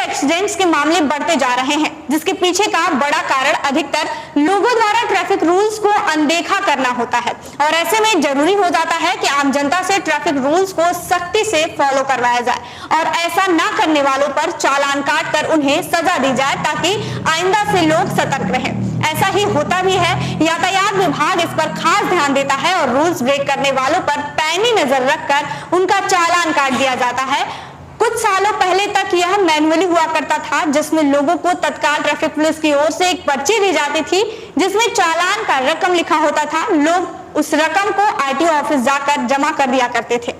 Accidents के मामले बढ़ते जा रहे हैं, जिसके पीछे का बड़ा कारण अधिकतर लोगों द्वारा ट्रैफिक रूल्स को अनदेखा करना होता है और ऐसे में जरूरी हो जाता है कि आम जनता से ट्रैफिक रूल्स को सख्ती से फॉलो करवाया जाए और ऐसा ना करने वालों पर चालान काट कर उन्हें सजा दी जाए ताकि आइंदा से लोग सतर्क रहें। ऐसा ही होता भी है। यातायात विभाग इस पर खास ध्यान देता है और रूल्स ब्रेक करने वालों पर पैनी नजर रखकर उनका चालान काट दिया जाता है। कुछ सालों पहले तक यह मैन्युअली हुआ करता था, जिसमें लोगों को तत्काल ट्रैफिक पुलिस की ओर से एक पर्ची दी जाती थी जिसमें चालान का रकम लिखा होता था। लोग उस रकम को आरटीओ ऑफिस जाकर जमा कर दिया करते थे,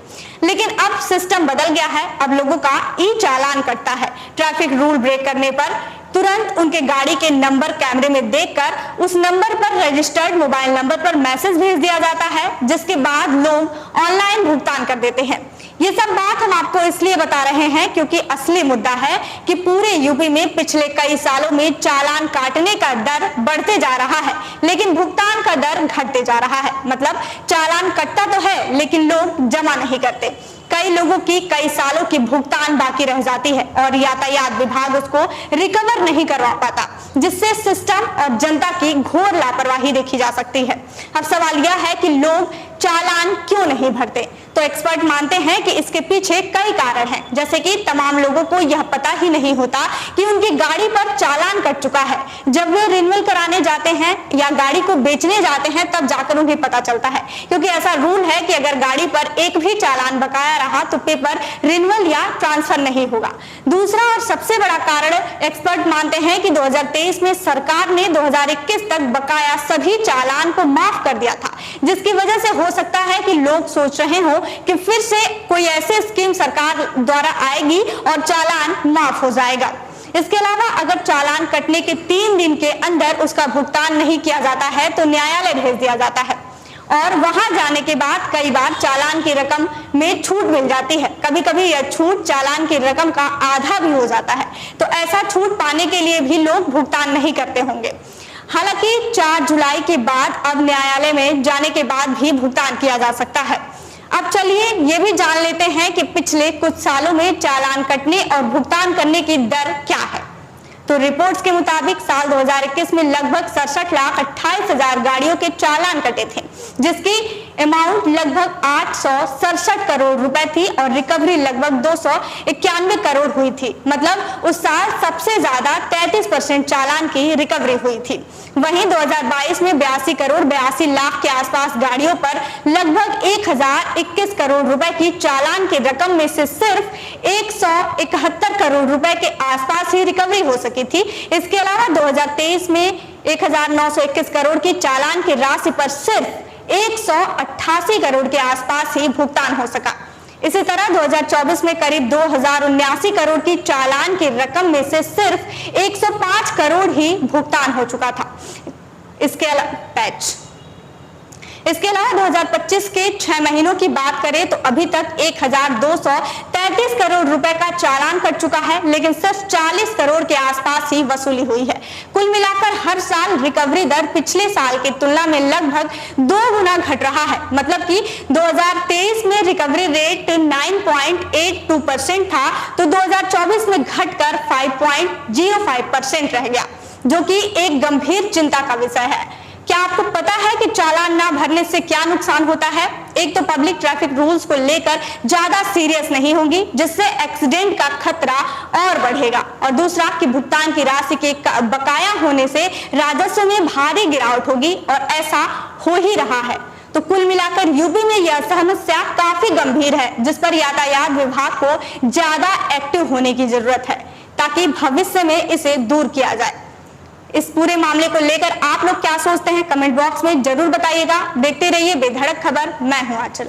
लेकिन अब सिस्टम बदल गया है। अब लोगों का ई चालान कटता है। ट्रैफिक रूल ब्रेक करने पर तुरंत उनके गाड़ी के नंबर कैमरे में देखकर उस नंबर पर रजिस्टर्ड मोबाइल नंबर पर मैसेज भेज दिया जाता है, जिसके बाद लोग ऑनलाइन भुगतान कर देते हैं। ये सब बात हम आपको इसलिए बता रहे हैं क्योंकि असली मुद्दा है कि पूरे यूपी में पिछले कई सालों में चालान काटने का दर बढ़ते जा रहा है, लेकिन भुगतान का दर घटते जा रहा है। मतलब चालान कटता तो है लेकिन लोग जमा नहीं करते। कई लोगों की कई सालों की भुगतान बाकी रह जाती है और यातायात विभाग उसको रिकवर नहीं करवा पाता, जिससे सिस्टम और जनता की घोर लापरवाही देखी जा सकती है। अब सवाल यह है कि लोग चालान क्यों नहीं भरते? तो एक्सपर्ट मानते हैं कि इसके पीछे कई कारण हैं, जैसे कि तमाम लोगों को यह पता ही नहीं होता कि उनकी गाड़ी पर चालान कट चुका है। जब वे रिन्यूअल कराने जाते हैं या गाड़ी को बेचने जाते हैं तब जाकर उन्हें पता चलता है, क्योंकि ऐसा रूल है कि अगर गाड़ी पर एक भी चालान बकाया रहा तो पेपर रिन्यूअल या ट्रांसफर नहीं होगा। दूसरा और सबसे बड़ा कारण एक्सपर्ट मानते हैं कि 2023 में सरकार ने 2021 तक बकाया सभी चालान को माफ कर दिया था, जिसकी वजह से हो सकता है कि लोग सोच रहे हो कि फिर से कोई ऐसी स्कीम सरकार द्वारा आएगी और चालान माफ हो जाएगा। इसके अलावा अगर चालान कटने के 3 दिन के अंदर उसका भुगतान नहीं किया जाता है तो न्यायालय भेज दिया जाता है और वहां जाने के बाद कई बार चालान की रकम में छूट मिल जाती है। कभी कभी यह छूट चालान की रकम का आधा भी हो जाता है, तो ऐसा छूट पाने के लिए भी लोग भुगतान नहीं करते होंगे। हालांकि 4 जुलाई के बाद अब न्यायालय में जाने के बाद भी भुगतान किया जा सकता है। अब चलिए ये भी जान लेते हैं कि पिछले कुछ सालों में चालान कटने और भुगतान करने की दर क्या है। तो रिपोर्ट्स के मुताबिक साल 2021 में लगभग 67,28,000 गाड़ियों के चालान कटे थे, जिसकी अमाउंट लगभग 867 करोड़ रुपए थी और रिकवरी लगभग 291 करोड़ हुई थी। मतलब उस साल सबसे ज्यादा 33% चालान की रिकवरी हुई थी। वहीं 2022 में 82 करोड़ 82 लाख के आसपास गाड़ियों पर लगभग 1021 करोड़ रुपए की चालान की रकम में से सिर्फ 171 करोड़ रुपए के आसपास ही रिकवरी हो सकी थी। इसके अलावा 2023 में 1921 करोड़ की चालान की राशि पर सिर्फ 188 करोड़ के आसपास ही भुगतान हो सका। इसी तरह 2024 में करीब 2079 करोड़ की चालान की रकम में से सिर्फ 105 करोड़ ही भुगतान हो चुका था। इसके अलावा 2025 के 6 महीनों की बात करें तो अभी तक 1233 करोड़ रुपए का चालान कट चुका है, लेकिन सिर्फ 40 करोड़ के आसपास ही वसूली हुई है। कुल मिलाकर हर साल रिकवरी दर पिछले साल की तुलना में लगभग 2 गुना घट रहा है। मतलब कि 2023 में रिकवरी रेट 9.82% था तो 2024 में घटकर 5.05% रह गया, जो कि एक गंभीर चिंता का विषय है। क्या आपको पता है कि चालान ना भरने से क्या नुकसान होता है? एक तो पब्लिक ट्रैफिक रूल्स को लेकर ज्यादा सीरियस नहीं होगी, जिससे एक्सीडेंट का खतरा और बढ़ेगा, और दूसरा कि भुगतान की राशि के बकाया होने से राजस्व में भारी गिरावट होगी और ऐसा हो ही रहा है। तो कुल मिलाकर यूपी में यह समस्या काफी गंभीर है, जिस पर यातायात विभाग को ज्यादा एक्टिव होने की जरूरत है ताकि भविष्य में इसे दूर किया जाए। इस पूरे मामले को लेकर आप लोग क्या सोचते हैं कमेंट बॉक्स में जरूर बताइएगा। देखते रहिए बेधड़क खबर। मैं हूं आंचल।